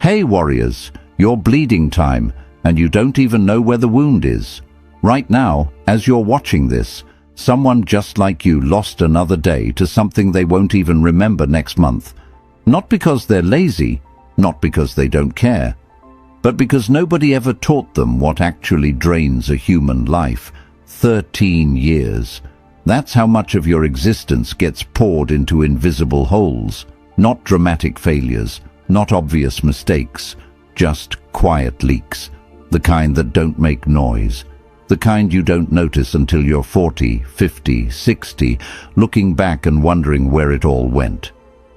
Hey warriors, you're bleeding time, and you don't even know where the wound is. Right now, as you're watching this, someone just like you lost another day to something they won't even remember next month. Not because they're lazy, not because they don't care, but because nobody ever taught them what actually drains a human life. 13 years. That's how much of your existence gets poured into invisible holes. Not dramatic failures, not obvious mistakes, just quiet leaks. The kind that don't make noise. The kind you don't notice until you're 40, 50, 60, looking back and wondering where it all went.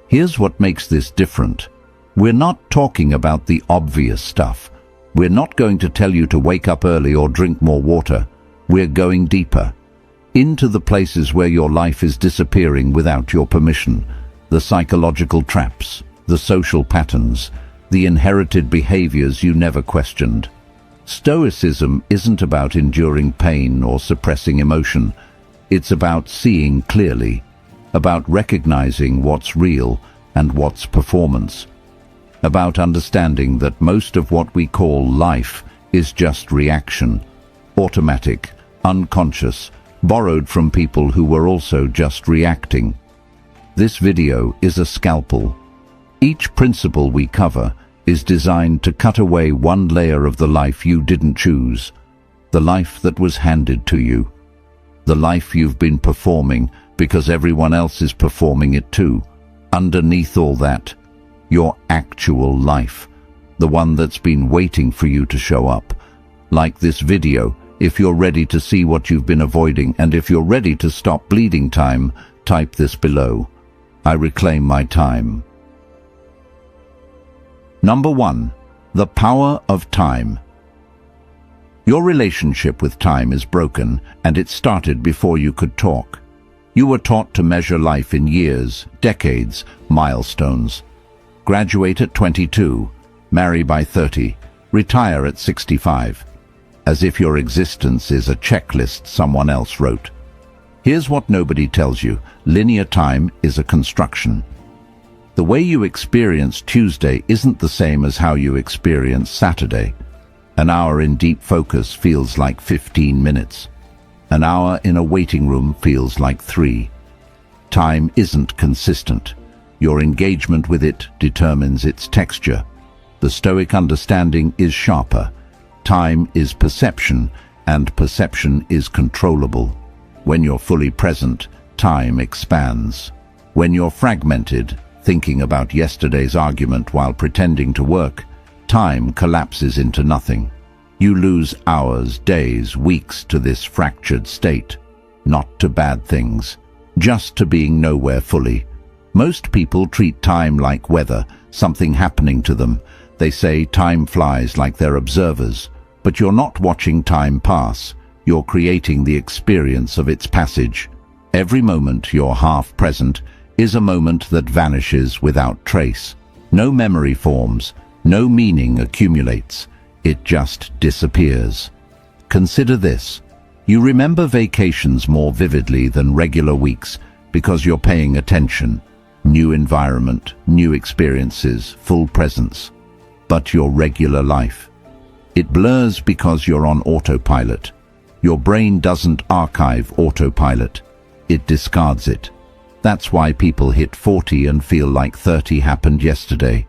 Here's what makes this different. We're not talking about the obvious stuff. We're not going to tell you to wake up early or drink more water. We're going deeper. Into the places where your life is disappearing without your permission. The psychological traps, the social patterns, the inherited behaviors you never questioned. Stoicism isn't about enduring pain or suppressing emotion. It's about seeing clearly, about recognizing what's real and what's performance, about understanding that most of what we call life is just reaction, automatic, unconscious, borrowed from people who were also just reacting. This video is a scalpel. Each principle we cover is designed to cut away one layer of the life you didn't choose, the life that was handed to you, the life you've been performing because everyone else is performing it too. Underneath all that, your actual life, the one that's been waiting for you to show up. Like this video, if you're ready to see what you've been avoiding, and if you're ready to stop bleeding time, type this below. I reclaim my time. Number 1. The power of time. Your relationship with time is broken, and it started before you could talk. You were taught to measure life in years, decades, milestones. Graduate at 22, marry by 30, retire at 65. As if your existence is a checklist someone else wrote. Here's what nobody tells you. Linear time is a construction. The way you experience Tuesday isn't the same as how you experience Saturday. An hour in deep focus feels like 15 minutes. An hour in a waiting room feels like 3. Time isn't consistent. Your engagement with it determines its texture. The Stoic understanding is sharper. Time is perception, and perception is controllable. When you're fully present, time expands. When you're fragmented, thinking about yesterday's argument while pretending to work, time collapses into nothing. You lose hours, days, weeks to this fractured state. Not to bad things, just to being nowhere fully. Most people treat time like weather, something happening to them. They say time flies like they're observers. But you're not watching time pass. You're creating the experience of its passage. Every moment you're half present is a moment that vanishes without trace. No memory forms, no meaning accumulates. It just disappears. Consider this. You remember vacations more vividly than regular weeks because you're paying attention. New environment, new experiences, full presence. But your regular life, it blurs because you're on autopilot. Your brain doesn't archive autopilot. It discards it. That's why people hit 40 and feel like 30 happened yesterday.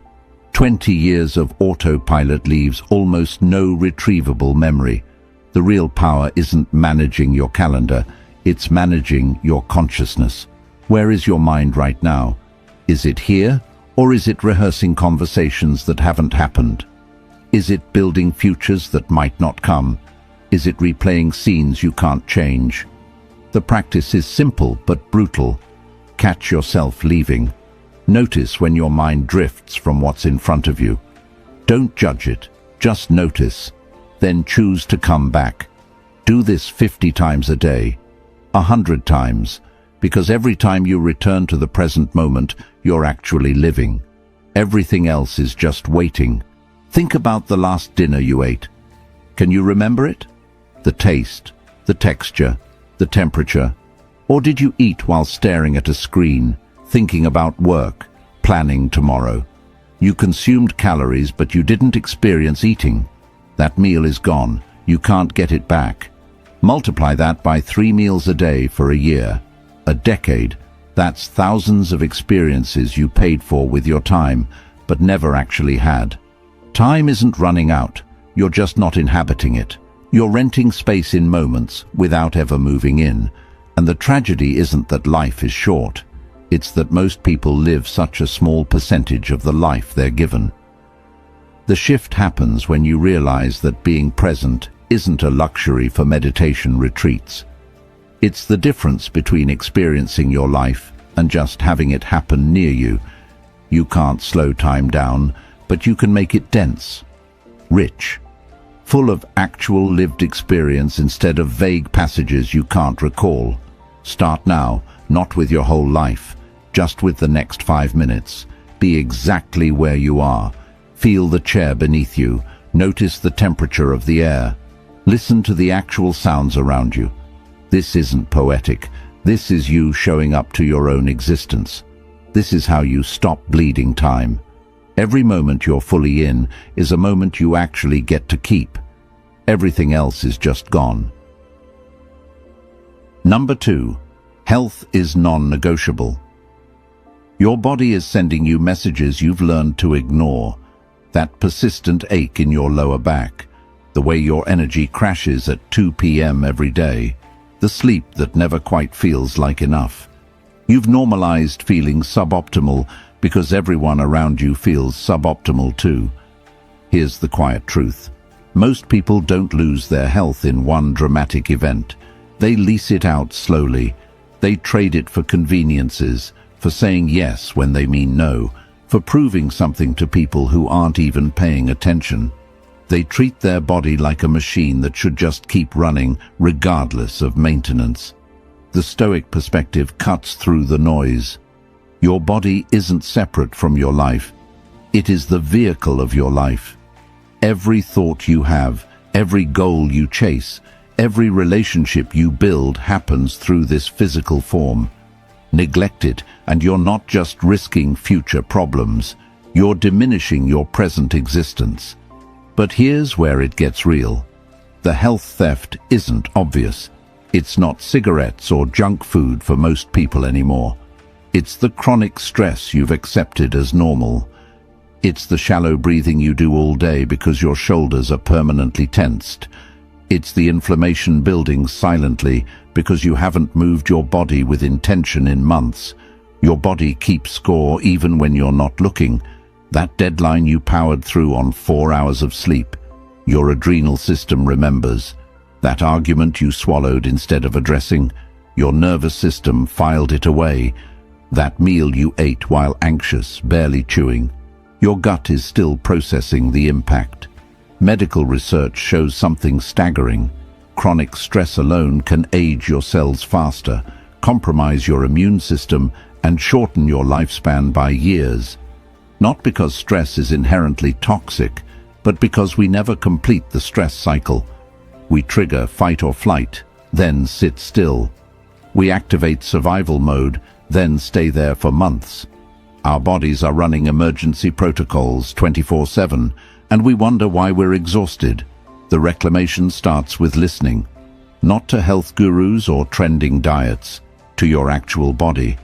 20 years of autopilot leaves almost no retrievable memory. The real power isn't managing your calendar, it's managing your consciousness. Where is your mind right now? Is it here, or is it rehearsing conversations that haven't happened? Is it building futures that might not come? Is it replaying scenes you can't change? The practice is simple but brutal. Catch yourself leaving. Notice when your mind drifts from what's in front of you. Don't judge it, just notice. Then choose to come back. Do this 50 times a day, 100 times, because every time you return to the present moment, you're actually living. Everything else is just waiting. Think about the last dinner you ate. Can you remember it? The taste, the texture, the temperature. Or did you eat while staring at a screen, thinking about work, planning tomorrow? You consumed calories, but you didn't experience eating. That meal is gone. You can't get it back. Multiply that by 3 meals a day for a year, a decade. That's thousands of experiences you paid for with your time, but never actually had. Time isn't running out. You're just not inhabiting it. You're renting space in moments without ever moving in. And the tragedy isn't that life is short. It's that most people live such a small percentage of the life they're given. The shift happens when you realize that being present isn't a luxury for meditation retreats. It's the difference between experiencing your life and just having it happen near you. You can't slow time down, but you can make it dense, rich, full of actual lived experience instead of vague passages you can't recall. Start now, not with your whole life, just with the next 5 minutes. Be exactly where you are. Feel the chair beneath you. Notice the temperature of the air. Listen to the actual sounds around you. This isn't poetic. This is you showing up to your own existence. This is how you stop bleeding time. Every moment you're fully in is a moment you actually get to keep. Everything else is just gone. Number 2. Health is non-negotiable. Your body is sending you messages you've learned to ignore. That persistent ache in your lower back, the way your energy crashes at 2 p.m. every day, the sleep that never quite feels like enough. You've normalized feeling suboptimal because everyone around you feels suboptimal too. Here's the quiet truth. Most people don't lose their health in one dramatic event. They lease it out slowly. They trade it for conveniences, for saying yes when they mean no, for proving something to people who aren't even paying attention. They treat their body like a machine that should just keep running regardless of maintenance. The Stoic perspective cuts through the noise. Your body isn't separate from your life. It is the vehicle of your life. Every thought you have, every goal you chase, every relationship you build happens through this physical form. Neglect it, and you're not just risking future problems, you're diminishing your present existence. But here's where it gets real. The health theft isn't obvious. It's not cigarettes or junk food for most people anymore. It's the chronic stress you've accepted as normal. It's the shallow breathing you do all day because your shoulders are permanently tensed. It's the inflammation building silently because you haven't moved your body with intention in months. Your body keeps score even when you're not looking. That deadline you powered through on 4 hours of sleep. Your adrenal system remembers. That argument you swallowed instead of addressing. Your nervous system filed it away. That meal you ate while anxious, barely chewing. Your gut is still processing the impact. Medical research shows something staggering. Chronic stress alone can age your cells faster, compromise your immune system, and shorten your lifespan by years. Not because stress is inherently toxic, but because we never complete the stress cycle. We trigger fight or flight, then sit still. We activate survival mode, then stay there for months. Our bodies are running emergency protocols 24/7, and we wonder why we're exhausted. The reclamation starts with listening, not to health gurus or trending diets, to your actual body.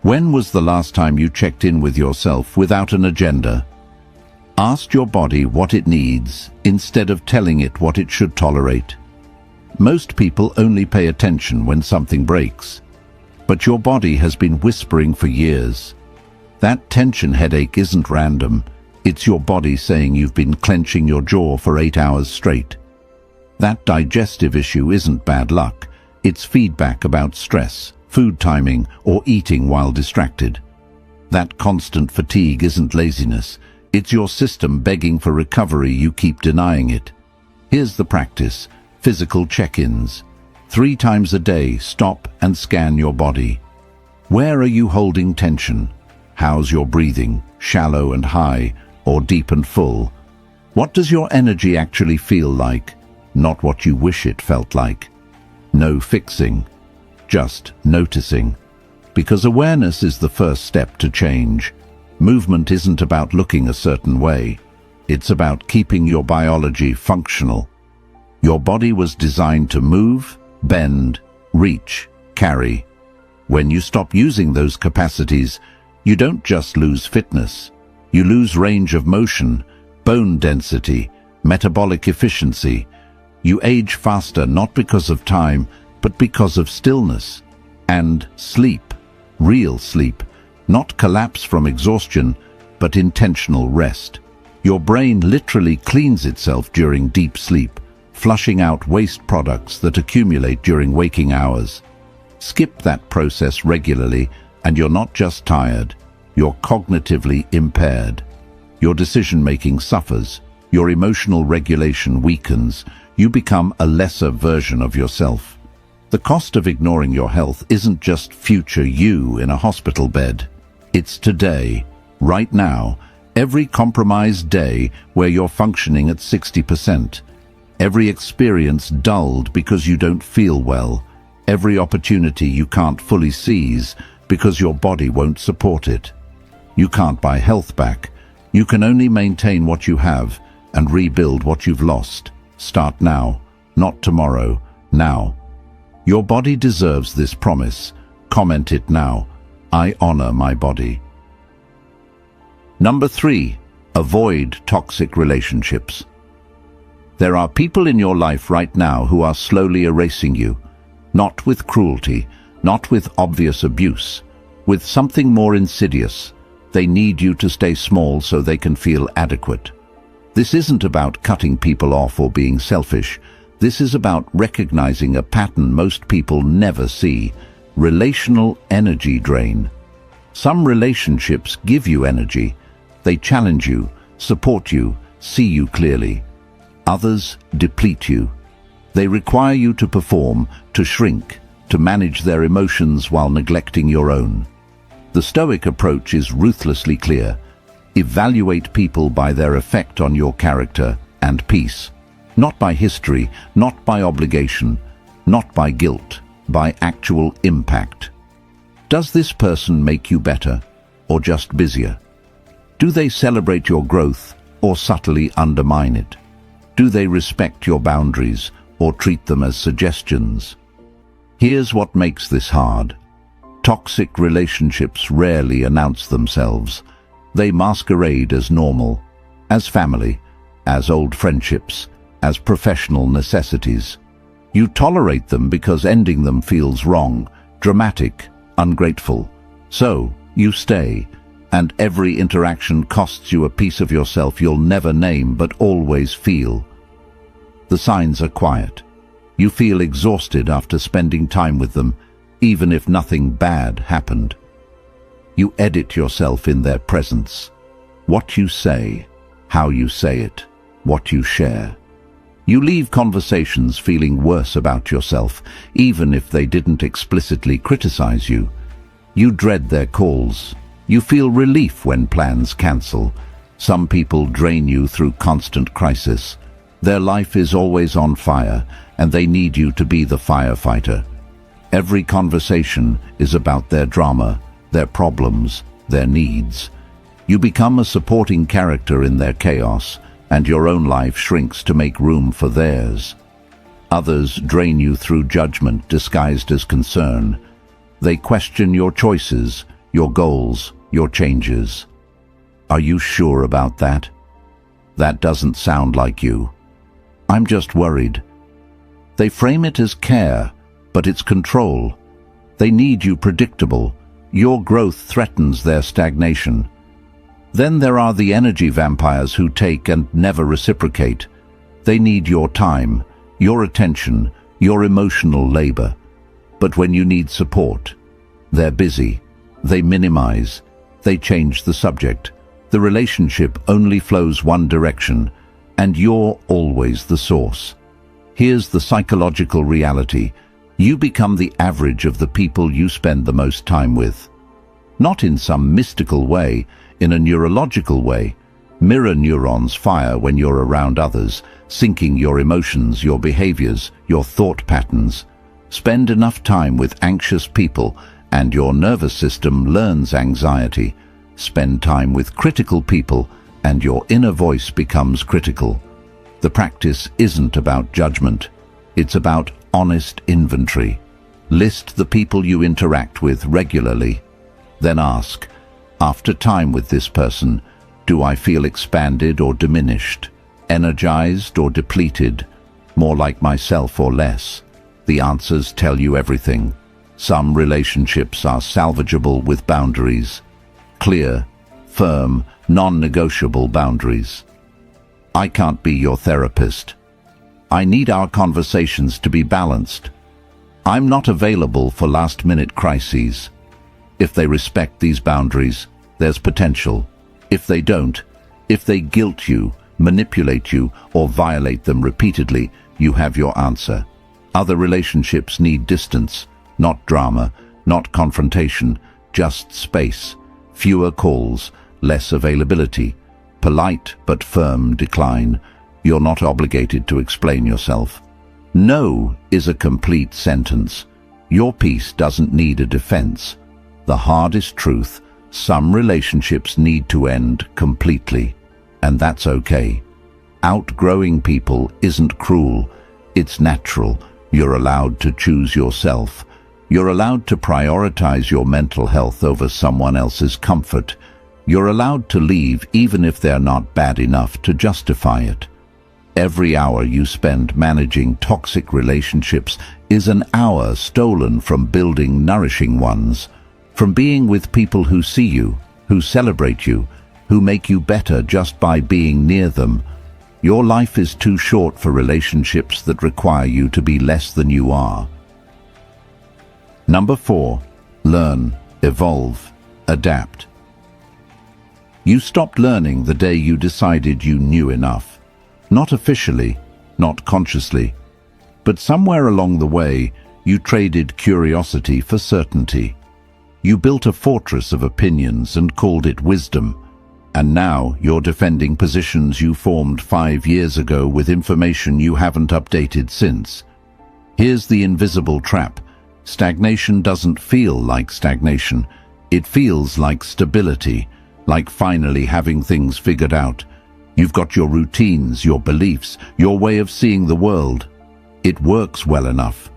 When was the last time you checked in with yourself without an agenda? Ask your body what it needs instead of telling it what it should tolerate. Most people only pay attention when something breaks, but your body has been whispering for years. That tension headache isn't random. It's your body saying you've been clenching your jaw for 8 hours straight. That digestive issue isn't bad luck. It's feedback about stress, food timing, or eating while distracted. That constant fatigue isn't laziness. It's your system begging for recovery. You keep denying it. Here's the practice. Physical check-ins. 3 times a day, stop and scan your body. Where are you holding tension? How's your breathing? Shallow and high, or deep and full? What does your energy actually feel like? Not what you wish it felt like. No fixing, just noticing. Because awareness is the first step to change. Movement isn't about looking a certain way. It's about keeping your biology functional. Your body was designed to move, bend, reach, carry. When you stop using those capacities, you don't just lose fitness. You lose range of motion, bone density, metabolic efficiency. You age faster not because of time, but because of stillness and sleep, real sleep, not collapse from exhaustion, but intentional rest. Your brain literally cleans itself during deep sleep, flushing out waste products that accumulate during waking hours. Skip that process regularly, and you're not just tired, you're cognitively impaired. Your decision-making suffers, your emotional regulation weakens, you become a lesser version of yourself. The cost of ignoring your health isn't just future you in a hospital bed. It's today, right now, every compromised day where you're functioning at 60%. Every experience dulled because you don't feel well. Every opportunity you can't fully seize because your body won't support it. You can't buy health back. You can only maintain what you have and rebuild what you've lost. Start now, not tomorrow, now. Your body deserves this promise. Comment it now. I honor my body. Number 3, avoid toxic relationships. There are people in your life right now who are slowly erasing you, not with cruelty, not with obvious abuse, with something more insidious. They need you to stay small so they can feel adequate. This isn't about cutting people off or being selfish. This is about recognizing a pattern most people never see: relational energy drain. Some relationships give you energy. They challenge you, support you, see you clearly. Others deplete you. They require you to perform, to shrink, to manage their emotions while neglecting your own. The Stoic approach is ruthlessly clear. Evaluate people by their effect on your character and peace. Not by history, not by obligation, not by guilt, by actual impact. Does this person make you better, or just busier? Do they celebrate your growth, or subtly undermine it? Do they respect your boundaries, or treat them as suggestions? Here's what makes this hard. Toxic relationships rarely announce themselves. They masquerade as normal, as family, as old friendships, as professional necessities. You tolerate them because ending them feels wrong, dramatic, ungrateful. So, you stay, and every interaction costs you a piece of yourself you'll never name but always feel. The signs are quiet. You feel exhausted after spending time with them, even if nothing bad happened. You edit yourself in their presence. What you say, how you say it, what you share. You leave conversations feeling worse about yourself, even if they didn't explicitly criticize you. You dread their calls. You feel relief when plans cancel. Some people drain you through constant crisis. Their life is always on fire, and they need you to be the firefighter. Every conversation is about their drama, their problems, their needs. You become a supporting character in their chaos, and your own life shrinks to make room for theirs. Others drain you through judgment disguised as concern. They question your choices, your goals, your changes. Are you sure about that? That doesn't sound like you. I'm just worried. They frame it as care, but it's control. They need you predictable. Your growth threatens their stagnation. Then there are the energy vampires who take and never reciprocate. They need your time, your attention, your emotional labor. But when you need support, they're busy. They minimize. They change the subject. The relationship only flows one direction, and you're always the source. Here's the psychological reality. You become the average of the people you spend the most time with. Not in some mystical way, in a neurological way. Mirror neurons fire when you're around others, syncing your emotions, your behaviors, your thought patterns. Spend enough time with anxious people, and your nervous system learns anxiety. spend time with critical people, and your inner voice becomes critical. The practice isn't about judgment. It's about honest inventory. List the people you interact with regularly. Then ask, after time with this person, do I feel expanded or diminished? Energized or depleted? More like myself or less? The answers tell you everything. Some relationships are salvageable with boundaries. Clear, firm, non-negotiable boundaries. I can't be your therapist. I need our conversations to be balanced. I'm not available for last-minute crises. If they respect these boundaries, there's potential. If they don't, if they guilt you, manipulate you, or violate them repeatedly, you have your answer. Other relationships need distance, not drama, not confrontation, just space. Fewer calls, less availability. Polite but firm decline. You're not obligated to explain yourself. No is a complete sentence. Your peace doesn't need a defense. The hardest truth, some relationships need to end completely, and that's okay. Outgrowing people isn't cruel, it's natural. You're allowed to choose yourself. You're allowed to prioritize your mental health over someone else's comfort. You're allowed to leave even if they're not bad enough to justify it. Every hour you spend managing toxic relationships is an hour stolen from building nourishing ones, from being with people who see you, who celebrate you, who make you better just by being near them. Your life is too short for relationships that require you to be less than you are. Number 4. Learn, evolve, adapt. You stopped learning the day you decided you knew enough. Not officially, not consciously, but somewhere along the way, you traded curiosity for certainty. You built a fortress of opinions and called it wisdom. And now you're defending positions you formed 5 years ago with information you haven't updated since. Here's the invisible trap. Stagnation doesn't feel like stagnation. It feels like stability, like finally having things figured out. You've got your routines, your beliefs, your way of seeing the world. It works well enough.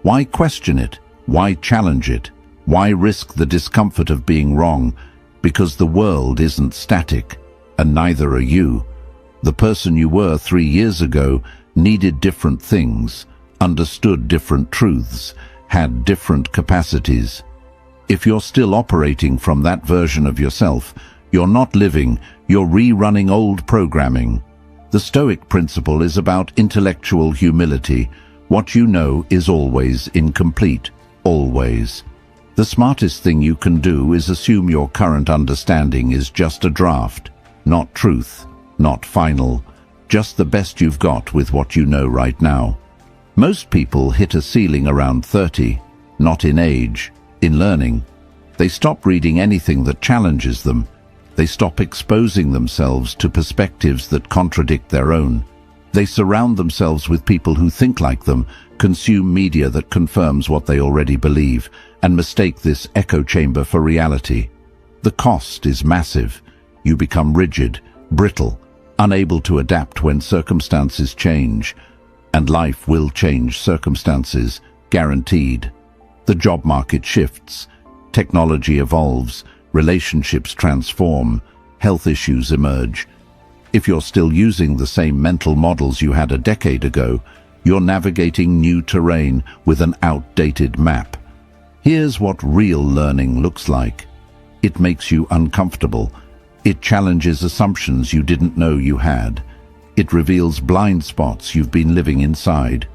Why question it? Why challenge it? Why risk the discomfort of being wrong? Because the world isn't static, and neither are you. The person you were 3 years ago needed different things, understood different truths, had different capacities. If you're still operating from that version of yourself, you're not living, you're rerunning old programming. The Stoic principle is about intellectual humility. What you know is always incomplete, always. The smartest thing you can do is assume your current understanding is just a draft, not truth, not final, just the best you've got with what you know right now. Most people hit a ceiling around 30, not in age, in learning. They stop reading anything that challenges them. They stop exposing themselves to perspectives that contradict their own. They surround themselves with people who think like them, consume media that confirms what they already believe, and mistake this echo chamber for reality. The cost is massive. You become rigid, brittle, unable to adapt when circumstances change. And life will change circumstances, guaranteed. The job market shifts, technology evolves, relationships transform, health issues emerge. If you're still using the same mental models you had a decade ago, you're navigating new terrain with an outdated map. Here's what real learning looks like. It makes you uncomfortable. It challenges assumptions you didn't know you had. It reveals blind spots you've been living inside.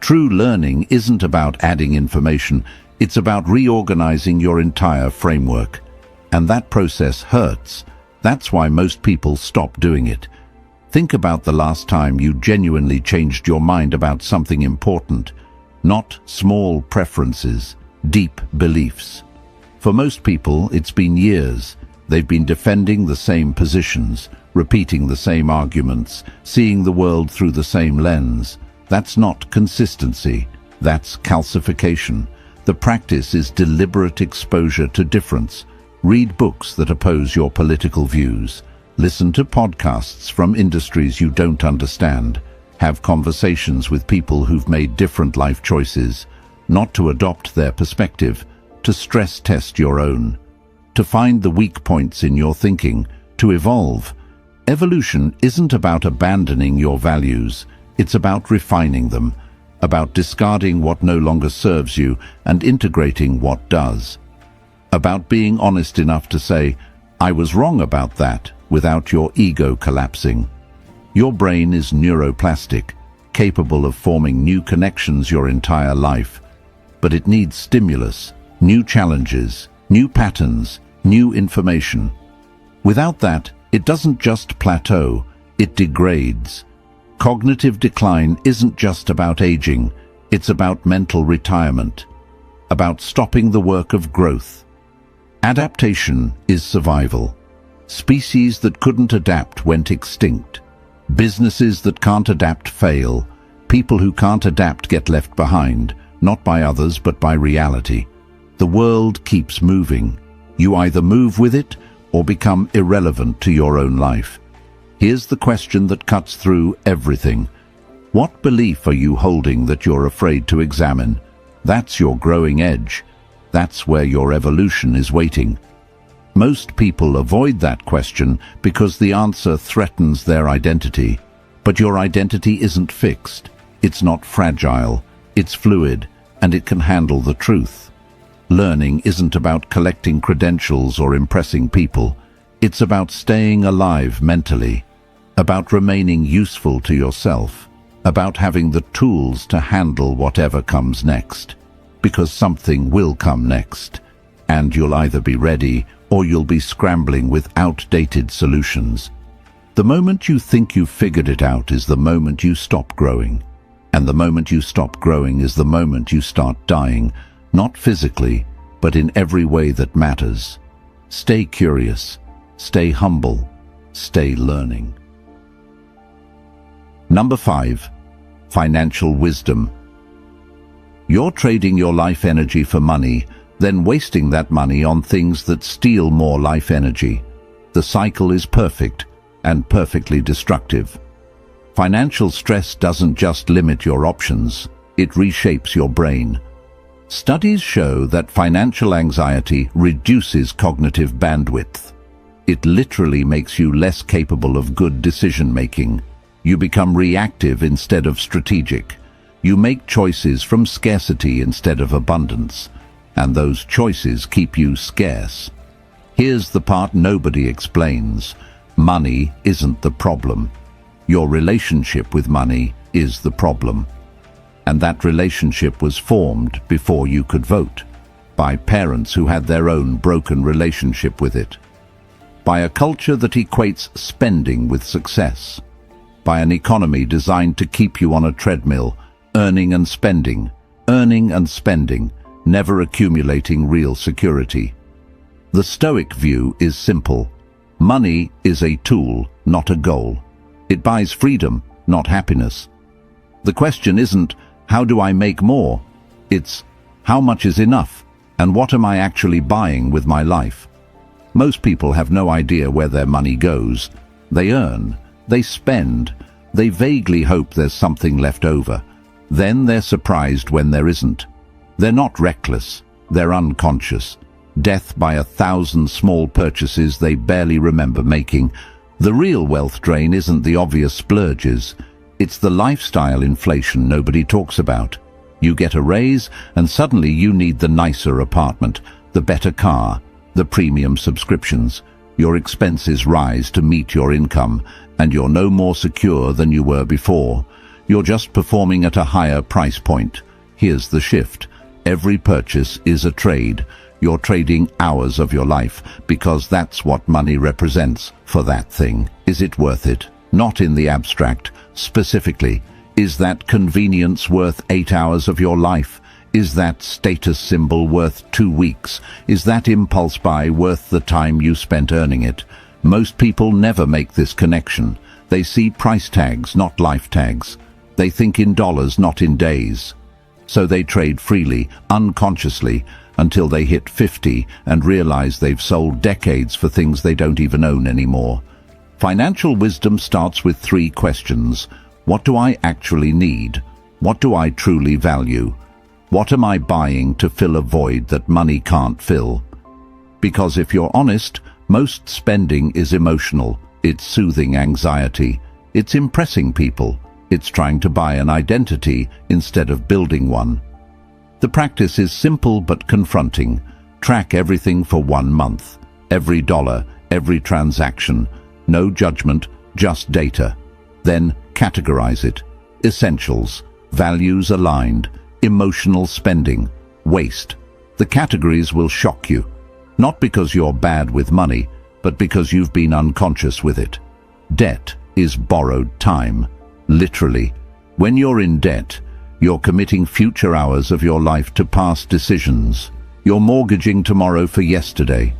True learning isn't about adding information, it's about reorganizing your entire framework. And that process hurts. That's why most people stop doing it. Think about the last time you genuinely changed your mind about something important. Not small preferences, deep beliefs. For most people, it's been years. They've been defending the same positions, repeating the same arguments, seeing the world through the same lens. That's not consistency. That's calcification. The practice is deliberate exposure to difference. Read books that oppose your political views. Listen to podcasts from industries you don't understand. Have conversations with people who've made different life choices, not to adopt their perspective, to stress test your own, to find the weak points in your thinking, to evolve. Evolution isn't about abandoning your values, it's about refining them, about discarding what no longer serves you and integrating what does. About being honest enough to say, I was wrong about that, without your ego collapsing. Your brain is neuroplastic, capable of forming new connections your entire life, but it needs stimulus, new challenges, new patterns, new information. Without that, it doesn't just plateau, it degrades. Cognitive decline isn't just about aging, it's about mental retirement, about stopping the work of growth. Adaptation is survival. Species that couldn't adapt went extinct. Businesses that can't adapt fail. People who can't adapt get left behind, not by others but by reality. The world keeps moving. You either move with it or become irrelevant to your own life. Here's the question that cuts through everything. What belief are you holding that you're afraid to examine? That's your growing edge. That's where your evolution is waiting. Most people avoid that question because the answer threatens their identity. But your identity isn't fixed. It's not fragile. It's fluid, and it can handle the truth. Learning isn't about collecting credentials or impressing people. It's about staying alive mentally, about remaining useful to yourself, about having the tools to handle whatever comes next. Because something will come next, and you'll either be ready or you'll be scrambling with outdated solutions. The moment you think you've figured it out is the moment you stop growing. And the moment you stop growing is the moment you start dying, not physically, but in every way that matters. Stay curious, stay humble, stay learning. Number 5, financial wisdom. You're trading your life energy for money, then wasting that money on things that steal more life energy. The cycle is perfect and perfectly destructive. Financial stress doesn't just limit your options, it reshapes your brain. Studies show that financial anxiety reduces cognitive bandwidth. It literally makes you less capable of good decision-making. You become reactive instead of strategic. You make choices from scarcity instead of abundance, and those choices keep you scarce. Here's the part nobody explains. Money isn't the problem. Your relationship with money is the problem. And that relationship was formed before you could vote, by parents who had their own broken relationship with it, by a culture that equates spending with success, by an economy designed to keep you on a treadmill, earning and spending, never accumulating real security. The Stoic view is simple. Money is a tool, not a goal. It buys freedom, not happiness. The question isn't, how do I make more? It's, how much is enough, and what am I actually buying with my life? Most people have no idea where their money goes. They earn, they spend, they vaguely hope there's something left over. Then they're surprised when there isn't. They're not reckless, they're unconscious. Death by 1,000 small purchases they barely remember making. The real wealth drain isn't the obvious splurges. It's the lifestyle inflation nobody talks about. You get a raise, and suddenly you need the nicer apartment, the better car, the premium subscriptions. Your expenses rise to meet your income, and you're no more secure than you were before. You're just performing at a higher price point. Here's the shift. Every purchase is a trade. You're trading hours of your life, because that's what money represents for that thing. Is it worth it? Not in the abstract. Specifically, is that convenience worth 8 hours of your life? Is that status symbol worth 2 weeks? Is that impulse buy worth the time you spent earning it? Most people never make this connection. They see price tags, not life tags. They think in dollars, not in days. So they trade freely, unconsciously, until they hit 50 and realize they've sold decades for things they don't even own anymore. Financial wisdom starts with 3 questions. What do I actually need? What do I truly value? What am I buying to fill a void that money can't fill? Because if you're honest, most spending is emotional. It's soothing anxiety. It's impressing people. It's trying to buy an identity instead of building one. The practice is simple but confronting. Track everything for 1 month. Every dollar, every transaction. No judgment, just data. Then categorize it. Essentials, values aligned, emotional spending, waste. The categories will shock you. Not because you're bad with money, but because you've been unconscious with it. Debt is borrowed time. Literally. When you're in debt, you're committing future hours of your life to past decisions. You're mortgaging tomorrow for yesterday.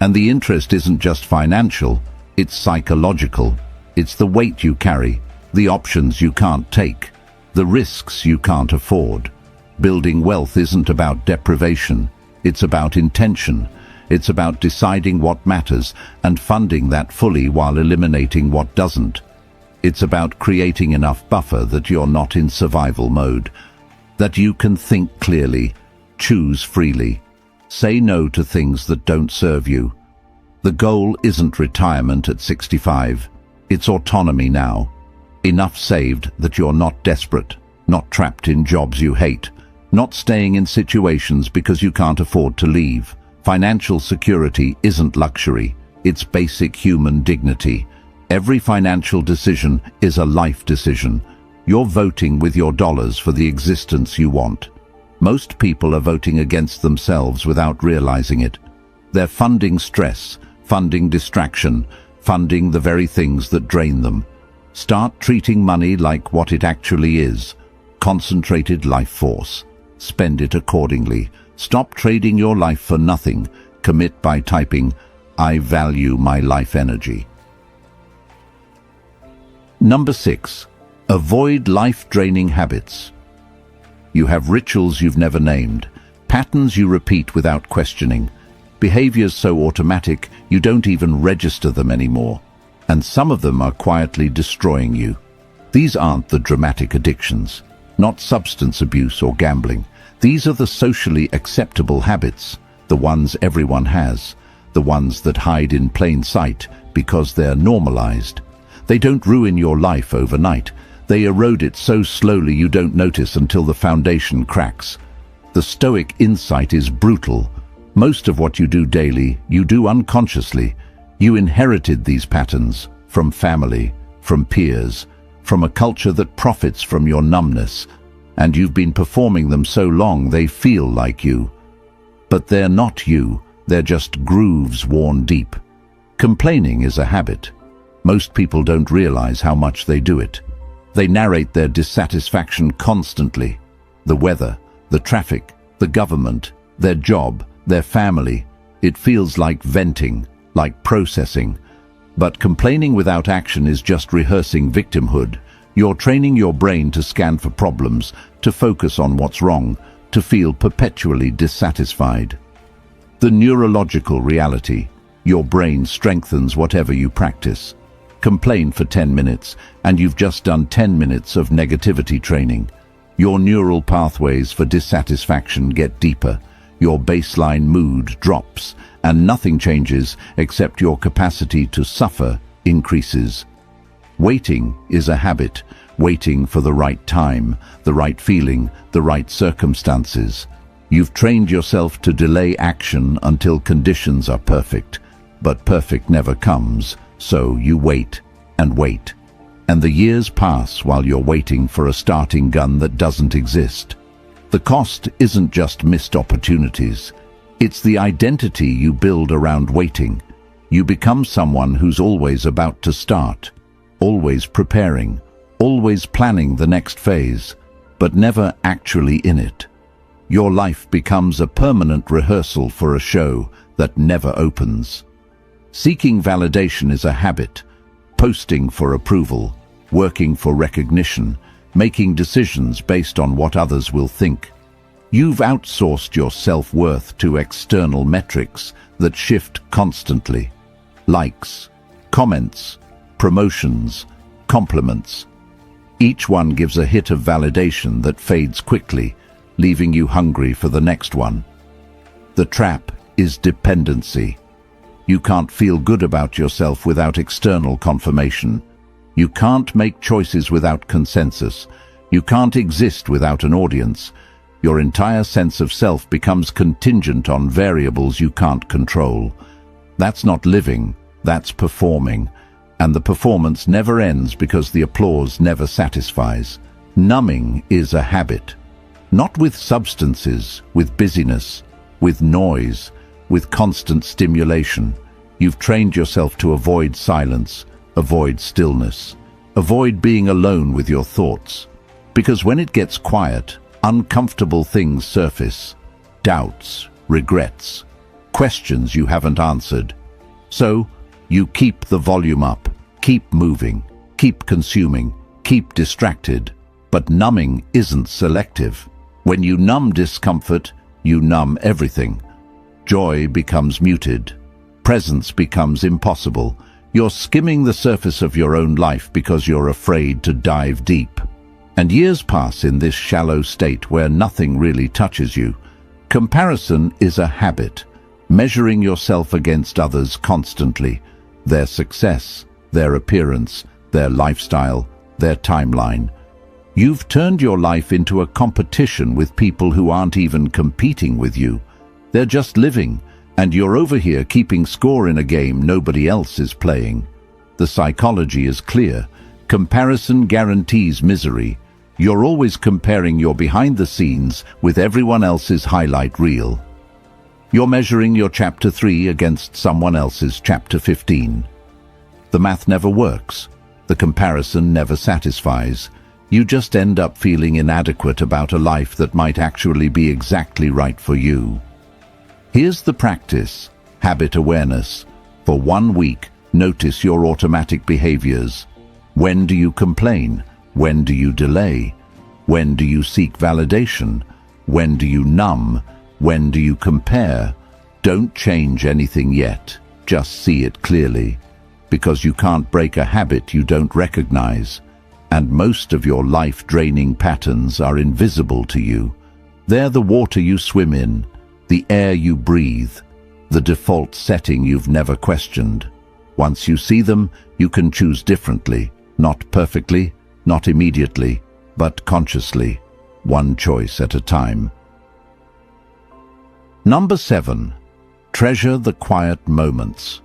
And the interest isn't just financial, it's psychological. It's the weight you carry, the options you can't take, the risks you can't afford. Building wealth isn't about deprivation, it's about intention. It's about deciding what matters and funding that fully while eliminating what doesn't. It's about creating enough buffer that you're not in survival mode, that you can think clearly, choose freely, say no to things that don't serve you. The goal isn't retirement at 65, it's autonomy now. Enough saved that you're not desperate, not trapped in jobs you hate, not staying in situations because you can't afford to leave. Financial security isn't luxury, it's basic human dignity. Every financial decision is a life decision. You're voting with your dollars for the existence you want. Most people are voting against themselves without realizing it. They're funding stress, funding distraction, funding the very things that drain them. Start treating money like what it actually is, concentrated life force. Spend it accordingly. Stop trading your life for nothing. Commit by typing, "I value my life energy." Number 6. Avoid life-draining habits. You have rituals you've never named, patterns you repeat without questioning, behaviors so automatic you don't even register them anymore, and some of them are quietly destroying you. These aren't the dramatic addictions, not substance abuse or gambling. These are the socially acceptable habits, the ones everyone has, the ones that hide in plain sight because they're normalized. They don't ruin your life overnight. They erode it so slowly you don't notice until the foundation cracks. The Stoic insight is brutal. Most of what you do daily, you do unconsciously. You inherited these patterns from family, from peers, from a culture that profits from your numbness, and you've been performing them so long they feel like you. But they're not you, they're just grooves worn deep. Complaining is a habit. Most people don't realize how much they do it. They narrate their dissatisfaction constantly. The weather, the traffic, the government, their job, their family. It feels like venting, like processing. But complaining without action is just rehearsing victimhood. You're training your brain to scan for problems, to focus on what's wrong, to feel perpetually dissatisfied. The neurological reality: your brain strengthens whatever you practice. Complain for 10 minutes, and you've just done 10 minutes of negativity training. Your neural pathways for dissatisfaction get deeper. Your baseline mood drops, and nothing changes except your capacity to suffer increases. Waiting is a habit, waiting for the right time, the right feeling, the right circumstances. You've trained yourself to delay action until conditions are perfect, but perfect never comes, so you wait and wait. And the years pass while you're waiting for a starting gun that doesn't exist. The cost isn't just missed opportunities, it's the identity you build around waiting. You become someone who's always about to start, always preparing, always planning the next phase, but never actually in it. Your life becomes a permanent rehearsal for a show that never opens. Seeking validation is a habit, posting for approval, working for recognition, making decisions based on what others will think. You've outsourced your self-worth to external metrics that shift constantly. Likes, comments, promotions, compliments. Each one gives a hit of validation that fades quickly, leaving you hungry for the next one. The trap is dependency. You can't feel good about yourself without external confirmation. You can't make choices without consensus. You can't exist without an audience. Your entire sense of self becomes contingent on variables you can't control. That's not living, that's performing. And the performance never ends because the applause never satisfies. Numbing is a habit. Not with substances, with busyness, with noise, with constant stimulation. You've trained yourself to avoid silence, avoid stillness, avoid being alone with your thoughts. Because when it gets quiet, uncomfortable things surface. Doubts, regrets, questions you haven't answered. So, you keep the volume up, keep moving, keep consuming, keep distracted. But numbing isn't selective. When you numb discomfort, you numb everything. Joy becomes muted. Presence becomes impossible. You're skimming the surface of your own life because you're afraid to dive deep. And years pass in this shallow state where nothing really touches you. Comparison is a habit, measuring yourself against others constantly. Their success, their appearance, their lifestyle, their timeline. You've turned your life into a competition with people who aren't even competing with you. They're just living, and you're over here keeping score in a game nobody else is playing. The psychology is clear. Comparison guarantees misery. You're always comparing your behind the scenes with everyone else's highlight reel. You're measuring your chapter 3 against someone else's chapter 15. The math never works. The comparison never satisfies. You just end up feeling inadequate about a life that might actually be exactly right for you. Here's the practice: habit awareness. For 1 week, notice your automatic behaviors. When do you complain? When do you delay? When do you seek validation? When do you numb? When do you compare? Don't change anything yet. Just see it clearly. Because you can't break a habit you don't recognize. And most of your life-draining patterns are invisible to you. They're the water you swim in, the air you breathe, the default setting you've never questioned. Once you see them, you can choose differently, not perfectly, not immediately, but consciously, one choice at a time. Number 7. Treasure the quiet moments.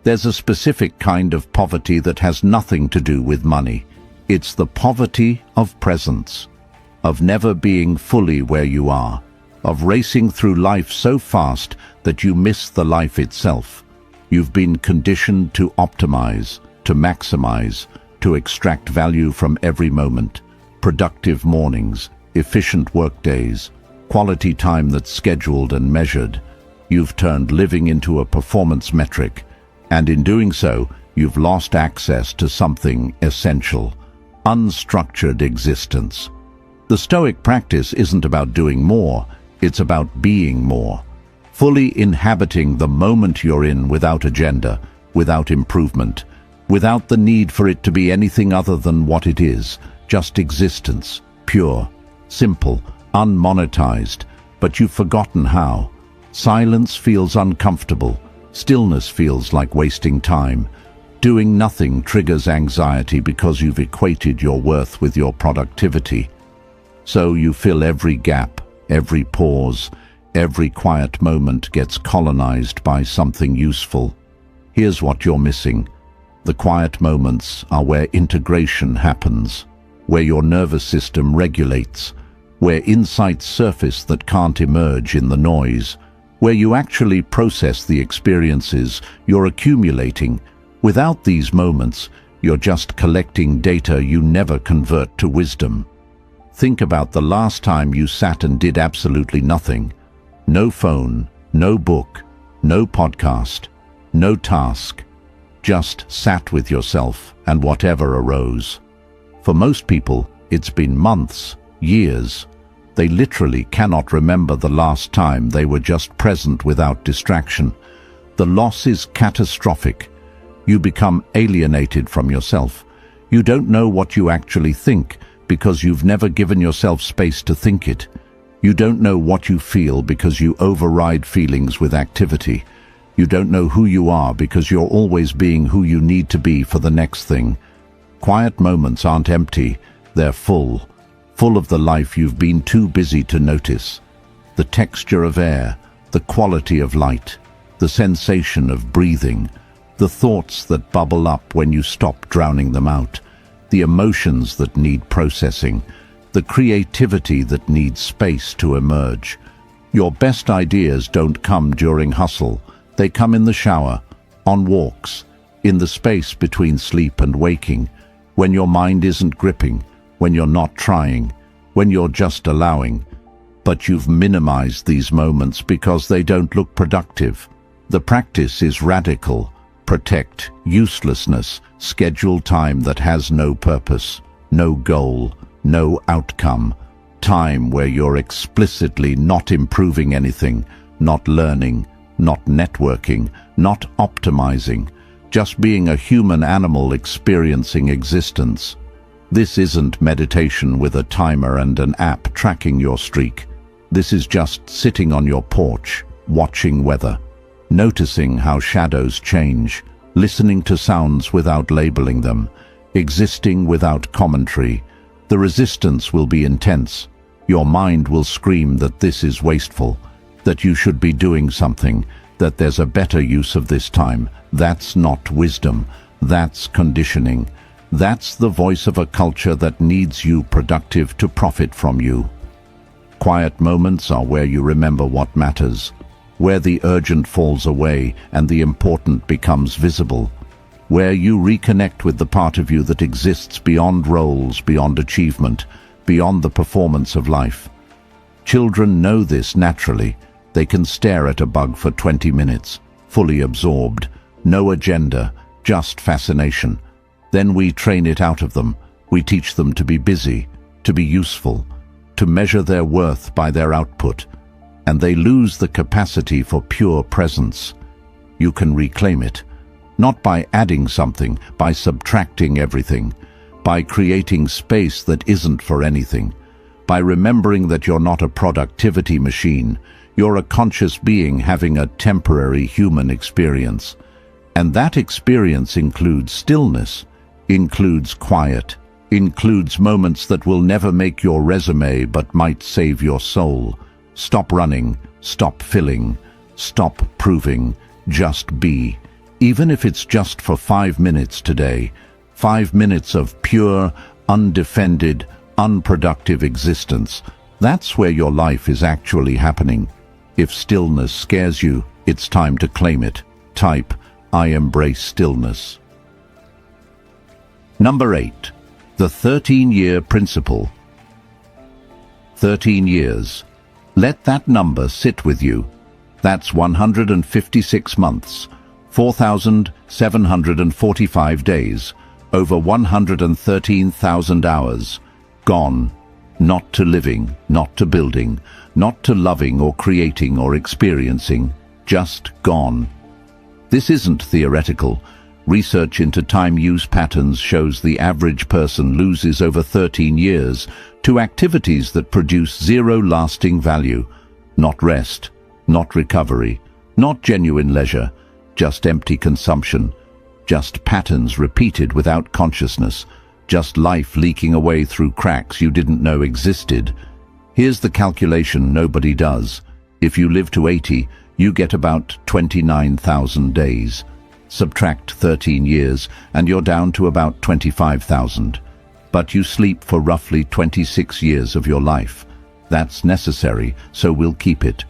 There's a specific kind of poverty that has nothing to do with money. It's the poverty of presence, of never being fully where you are, of racing through life so fast that you miss the life itself. You've been conditioned to optimize, to maximize, to extract value from every moment. Productive mornings, efficient workdays, quality time that's scheduled and measured. You've turned living into a performance metric, and in doing so, you've lost access to something essential: unstructured existence. The Stoic practice isn't about doing more, it's about being more. Fully inhabiting the moment you're in without agenda, without improvement, without the need for it to be anything other than what it is, just existence, pure, simple, unmonetized, but you've forgotten how. Silence feels uncomfortable. Stillness feels like wasting time. Doing nothing triggers anxiety because you've equated your worth with your productivity. So you fill every gap, every pause, every quiet moment gets colonized by something useful. Here's what you're missing. The quiet moments are where integration happens, where your nervous system regulates, where insights surface that can't emerge in the noise, where you actually process the experiences you're accumulating. Without these moments, you're just collecting data you never convert to wisdom. Think about the last time you sat and did absolutely nothing. No phone, no book, no podcast, no task. Just sat with yourself and whatever arose. For most people, it's been months, years. They literally cannot remember the last time they were just present without distraction. The loss is catastrophic. You become alienated from yourself. You don't know what you actually think because you've never given yourself space to think it. You don't know what you feel because you override feelings with activity. You don't know who you are because you're always being who you need to be for the next thing. Quiet moments aren't empty, they're full of the life you've been too busy to notice. The texture of air, the quality of light, the sensation of breathing, the thoughts that bubble up when you stop drowning them out, the emotions that need processing, the creativity that needs space to emerge. Your best ideas don't come during hustle. They come in the shower, on walks, in the space between sleep and waking, when your mind isn't gripping, when you're not trying, when you're just allowing. But you've minimized these moments because they don't look productive. The practice is radical. Protect uselessness, schedule time that has no purpose, no goal, no outcome. Time where you're explicitly not improving anything, not learning, not networking, not optimizing, just being a human animal experiencing existence. This isn't meditation with a timer and an app tracking your streak. This is just sitting on your porch, watching weather, noticing how shadows change, listening to sounds without labeling them, existing without commentary. The resistance will be intense. Your mind will scream that this is wasteful, that you should be doing something, that there's a better use of this time. That's not wisdom. That's conditioning. That's the voice of a culture that needs you productive to profit from you. Quiet moments are where you remember what matters, where the urgent falls away and the important becomes visible, where you reconnect with the part of you that exists beyond roles, beyond achievement, beyond the performance of life. Children know this naturally. They can stare at a bug for 20 minutes, fully absorbed, no agenda, just fascination. Then we train it out of them. We teach them to be busy, to be useful, to measure their worth by their output, and they lose the capacity for pure presence. You can reclaim it, not by adding something, by subtracting everything, by creating space that isn't for anything, by remembering that you're not a productivity machine. You're a conscious being having a temporary human experience. And that experience includes stillness, includes quiet, includes moments that will never make your resume but might save your soul. Stop running, stop filling, stop proving, just be. Even if it's just for 5 minutes today, 5 minutes of pure, undefended, unproductive existence. That's where your life is actually happening. If stillness scares you, it's time to claim it. Type, I embrace stillness. Number 8. The 13-year principle. 13 years. Let that number sit with you. That's 156 months, 4,745 days, over 113,000 hours. Gone. Not to living, not to building, not to loving or creating or experiencing. Just gone. This isn't theoretical. Research into time use patterns shows the average person loses over 13 years to activities that produce zero lasting value. Not rest, not recovery, not genuine leisure, just empty consumption, just patterns repeated without consciousness, just life leaking away through cracks you didn't know existed. Here's the calculation nobody does. If you live to 80, you get about 29,000 days. Subtract 13 years and you're down to about 25,000. But you sleep for roughly 26 years of your life. That's necessary, so we'll keep it.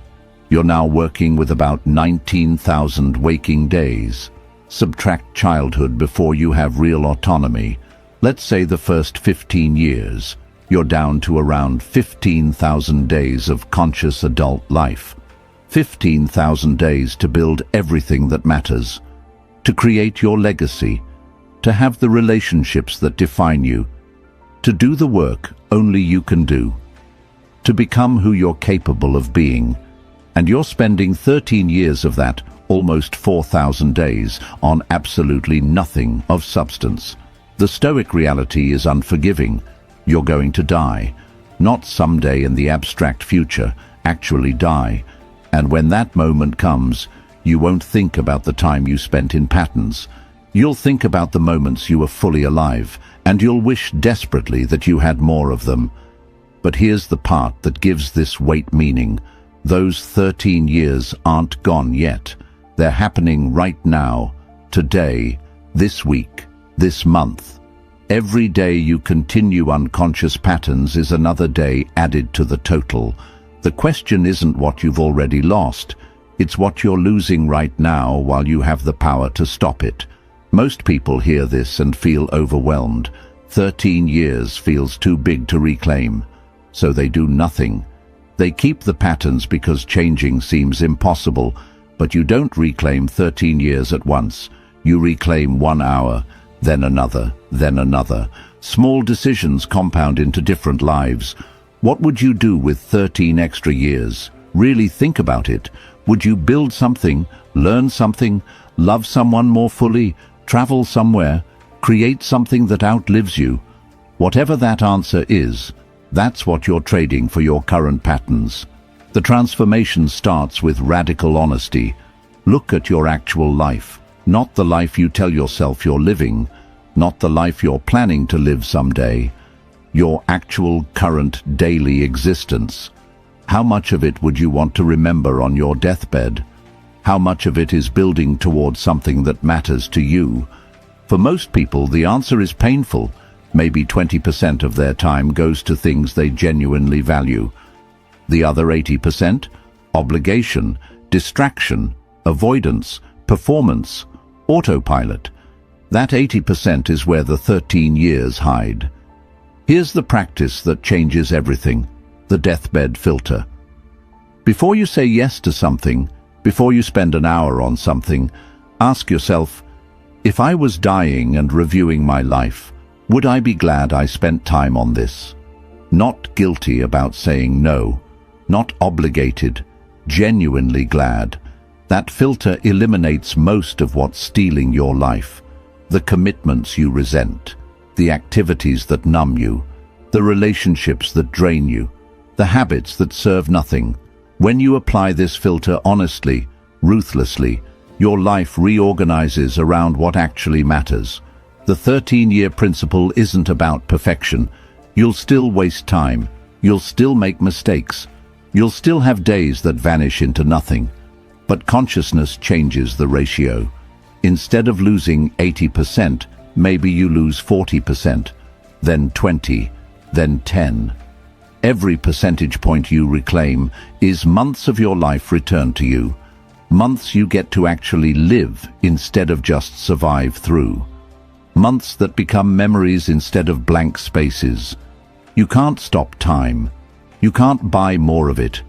You're now working with about 19,000 waking days. Subtract childhood before you have real autonomy. Let's say the first 15 years. You're down to around 15,000 days of conscious adult life. 15,000 days to build everything that matters. To create your legacy, to have the relationships that define you, to do the work only you can do, to become who you're capable of being. And you're spending 13 years of that, almost 4,000 days, on absolutely nothing of substance. The Stoic reality is unforgiving. You're going to die. Not someday in the abstract future, actually die. And when that moment comes, you won't think about the time you spent in patterns. You'll think about the moments you were fully alive, and you'll wish desperately that you had more of them. But here's the part that gives this weight meaning. Those 13 years aren't gone yet. They're happening right now, today, this week, this month. Every day you continue unconscious patterns is another day added to the total. The question isn't what you've already lost. It's what you're losing right now while you have the power to stop it. Most people hear this and feel overwhelmed. 13 years feels too big to reclaim. So they do nothing. They keep the patterns because changing seems impossible, but you don't reclaim 13 years at once. You reclaim 1 hour, then another, then another. Small decisions compound into different lives. What would you do with 13 extra years? Really think about it. Would you build something, learn something, love someone more fully, travel somewhere, create something that outlives you? Whatever that answer is, that's what you're trading for your current patterns. The transformation starts with radical honesty. Look at your actual life, not the life you tell yourself you're living, not the life you're planning to live someday. Your actual, current, daily existence. How much of it would you want to remember on your deathbed? How much of it is building towards something that matters to you? For most people, the answer is painful. Maybe 20% of their time goes to things they genuinely value. The other 80%? Obligation, distraction, avoidance, performance, autopilot. That 80% is where the 13 years hide. Here's the practice that changes everything, the deathbed filter. Before you say yes to something, before you spend an hour on something, ask yourself, if I was dying and reviewing my life, would I be glad I spent time on this? Not guilty about saying no, not obligated, genuinely glad. That filter eliminates most of what's stealing your life. The commitments you resent, the activities that numb you, the relationships that drain you, the habits that serve nothing. When you apply this filter honestly, ruthlessly, your life reorganizes around what actually matters. The 13-year principle isn't about perfection. You'll still waste time. You'll still make mistakes. You'll still have days that vanish into nothing. But consciousness changes the ratio. Instead of losing 80%, maybe you lose 40%, then 20, then 10. Every percentage point you reclaim is months of your life returned to you. Months you get to actually live instead of just survive through. Months that become memories instead of blank spaces. You can't stop time. You can't buy more of it.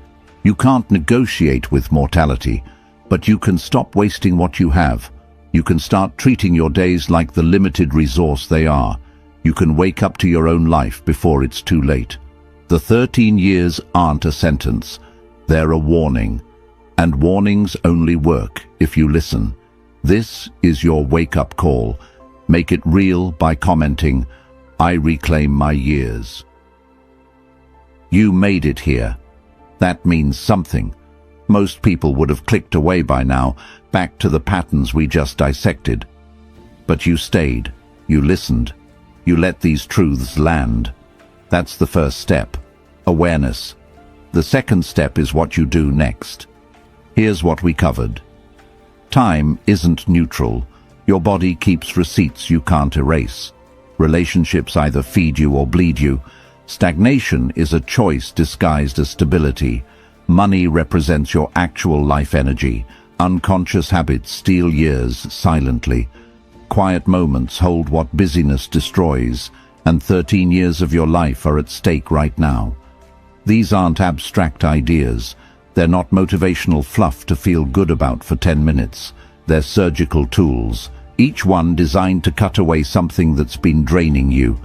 You can't negotiate with mortality. But you can stop wasting what you have. You can start treating your days like the limited resource they are. You can wake up to your own life before it's too late. The 13 years aren't a sentence. They're a warning. And warnings only work if you listen. This is your wake-up call. Make it real by commenting, I reclaim my years. You made it here. That means something. Most people would have clicked away by now, back to the patterns we just dissected. But you stayed. You listened. You let these truths land. That's the first step. Awareness. The second step is what you do next. Here's what we covered. Time isn't neutral. Your body keeps receipts you can't erase. Relationships either feed you or bleed you. Stagnation is a choice disguised as stability. Money represents your actual life energy. Unconscious habits steal years silently. Quiet moments hold what busyness destroys, and 13 years of your life are at stake right now. These aren't abstract ideas. They're not motivational fluff to feel good about for 10 minutes. They're surgical tools, each one designed to cut away something that's been draining you.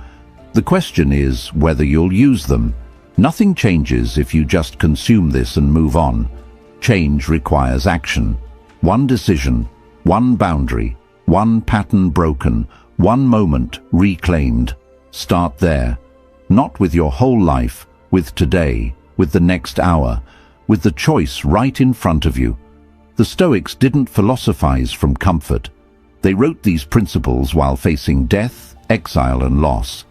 The question is whether you'll use them. Nothing changes if you just consume this and move on. Change requires action. One decision, one boundary, one pattern broken, one moment reclaimed. Start there. Not with your whole life, with today, with the next hour, with the choice right in front of you. The Stoics didn't philosophize from comfort. They wrote these principles while facing death, exile, and loss.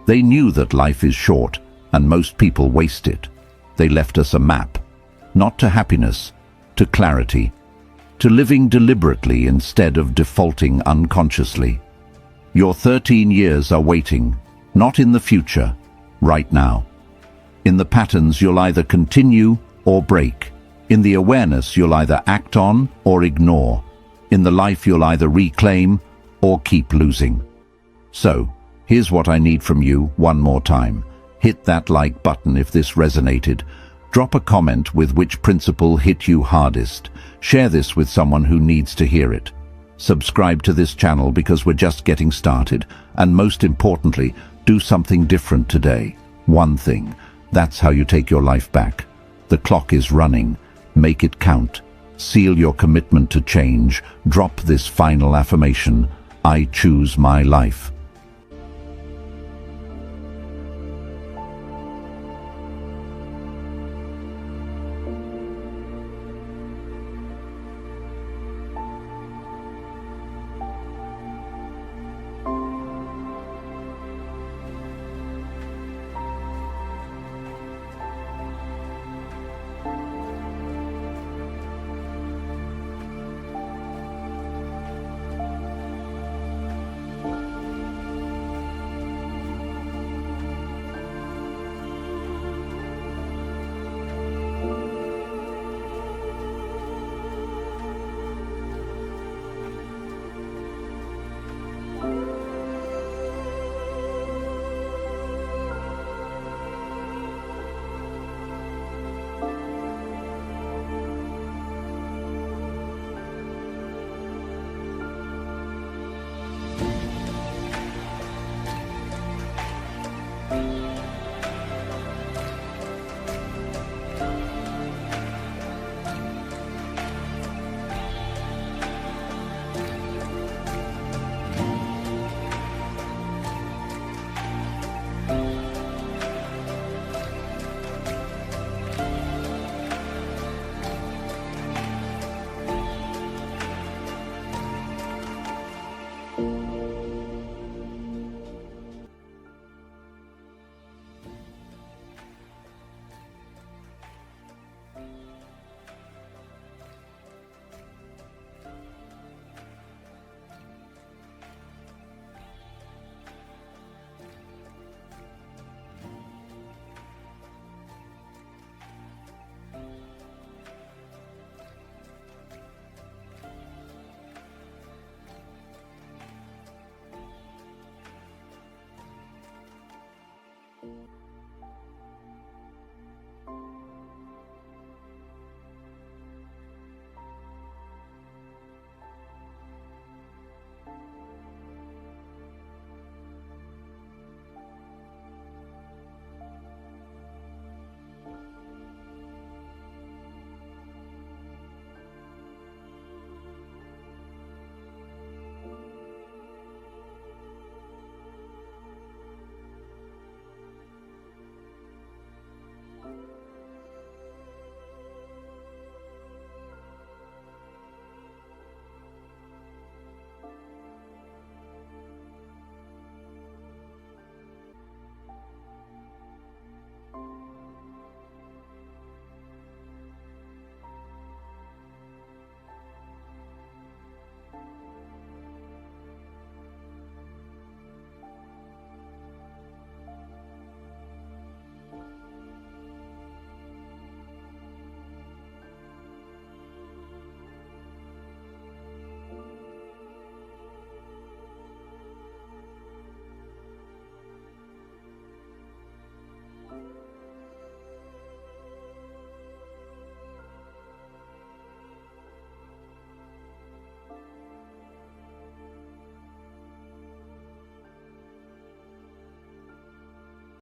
They knew that life is short, and most people waste it. They left us a map, not to happiness, to clarity, to living deliberately instead of defaulting unconsciously. Your 13 years are waiting, not in the future, right now. In the patterns you'll either continue or break. In the awareness you'll either act on or ignore. In the life you'll either reclaim or keep losing. So, here's what I need from you one more time. Hit that like button if this resonated. Drop a comment with which principle hit you hardest. Share this with someone who needs to hear it. Subscribe to this channel because we're just getting started. And most importantly, do something different today. One thing. That's how you take your life back. The clock is running. Make it count. Seal your commitment to change. Drop this final affirmation. I choose my life.